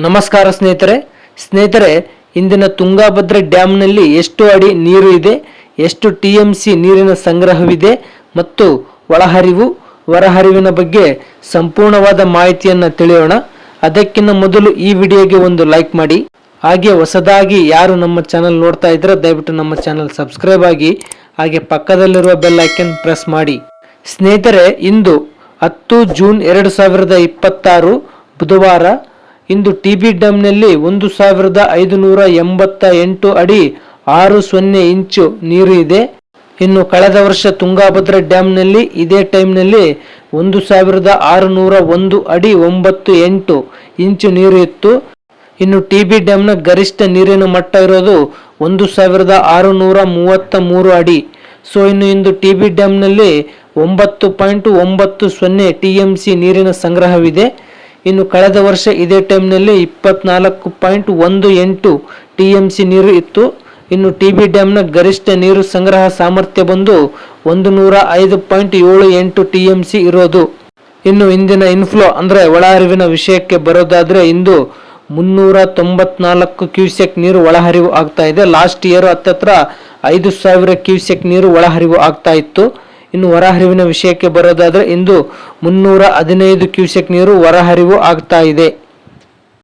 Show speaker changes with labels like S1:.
S1: ನಮಸ್ಕಾರ ಸ್ನೇಹಿತರೆ ಇಂದಿನ ತುಂಗಾಭದ್ರಾ ಡ್ಯಾಮ್ನಲ್ಲಿ ಎಷ್ಟು ಅಡಿ ನೀರು ಇದೆ, ಎಷ್ಟು ಟಿಎಂಸಿ ನೀರಿನ ಸಂಗ್ರಹವಿದೆ ಮತ್ತು ಒಳಹರಿವು ಹೊರಹರಿವಿನ ಬಗ್ಗೆ ಸಂಪೂರ್ಣವಾದ ಮಾಹಿತಿಯನ್ನು ತಿಳಿಯೋಣ. ಅದಕ್ಕಿಂತ ಮೊದಲು ಈ ವಿಡಿಯೋಗೆ ಒಂದು ಲೈಕ್ ಮಾಡಿ. ಹಾಗೆ ಹೊಸದಾಗಿ ಯಾರು ನಮ್ಮ ಚಾನಲ್ ನೋಡ್ತಾ ಇದ್ರೆ ದಯವಿಟ್ಟು ನಮ್ಮ ಚಾನಲ್ ಸಬ್ಸ್ಕ್ರೈಬ್ ಆಗಿ, ಹಾಗೆ ಪಕ್ಕದಲ್ಲಿರುವ ಬೆಲ್ ಐಕನ್ ಪ್ರೆಸ್ ಮಾಡಿ. ಸ್ನೇಹಿತರೆ, ಇಂದು 10 ಜೂನ್ 2026 ಬುಧವಾರ. ಇಂದು ಟಿಬಿ ಡ್ಯಾಮ್ನಲ್ಲಿ 1588 ಅಡಿ 60 ಇಂಚು ನೀರು ಇದೆ. ಇನ್ನು ಕಳೆದ ವರ್ಷ ತುಂಗಾಭದ್ರಾ ಡ್ಯಾಮ್ನಲ್ಲಿ ಇದೇ ಟೈಮ್ನಲ್ಲಿ 1601 ಅಡಿ 98 ಇಂಚು ನೀರು ಇತ್ತು. ಇನ್ನು ಟಿಬಿ ಡ್ಯಾಮ್ನ ಗರಿಷ್ಠ ನೀರಿನ ಮಟ್ಟ ಇರೋದು 1633 ಅಡಿ. ಸೊ ಇಂದು ಟಿಬಿ ಡ್ಯಾಮ್ನಲ್ಲಿ 9.90 ಟಿಎಂಸಿ ನೀರಿನ ಸಂಗ್ರಹವಿದೆ. ಇನ್ನು ಕಳೆದ ವರ್ಷ ಇದೇ ಟೈಮ್ನಲ್ಲಿ 24.18 ಟಿಎಂಸಿ ನೀರು ಇತ್ತು. ಇನ್ನು ಟಿಬಿ ಡ್ಯಾಮ್ನ ಗರಿಷ್ಠ ನೀರು ಸಂಗ್ರಹ ಸಾಮರ್ಥ್ಯ ಬಂದು 105.78 ಟಿಎಂಸಿ ಇರೋದು. ಇನ್ನು ಇಂದಿನ ಇನ್ಫ್ಲೋ ಅಂದರೆ ಒಳಹರಿವಿನ ವಿಷಯಕ್ಕೆ ಬರೋದಾದ್ರೆ, ಇಂದು 394 ಕ್ಯೂಸೆಕ್ ನೀರು ಒಳಹರಿವು ಆಗ್ತಾ ಇದೆ. ಲಾಸ್ಟ್ ಇಯರ್ ಹತ್ತತ್ರ 5000 ಕ್ಯೂಸೆಕ್ ನೀರು ಒಳಹರಿವು ಆಗ್ತಾ ಇತ್ತು. ಇನ್ನು ಹೊರಹರಿವಿನ ವಿಷಯಕ್ಕೆ ಬರೋದಾದ್ರೆ, ಇಂದು 315 ಕ್ಯೂಸೆಕ್ ನೀರು ಹೊರಹರಿವು ಆಗ್ತಾ ಇದೆ.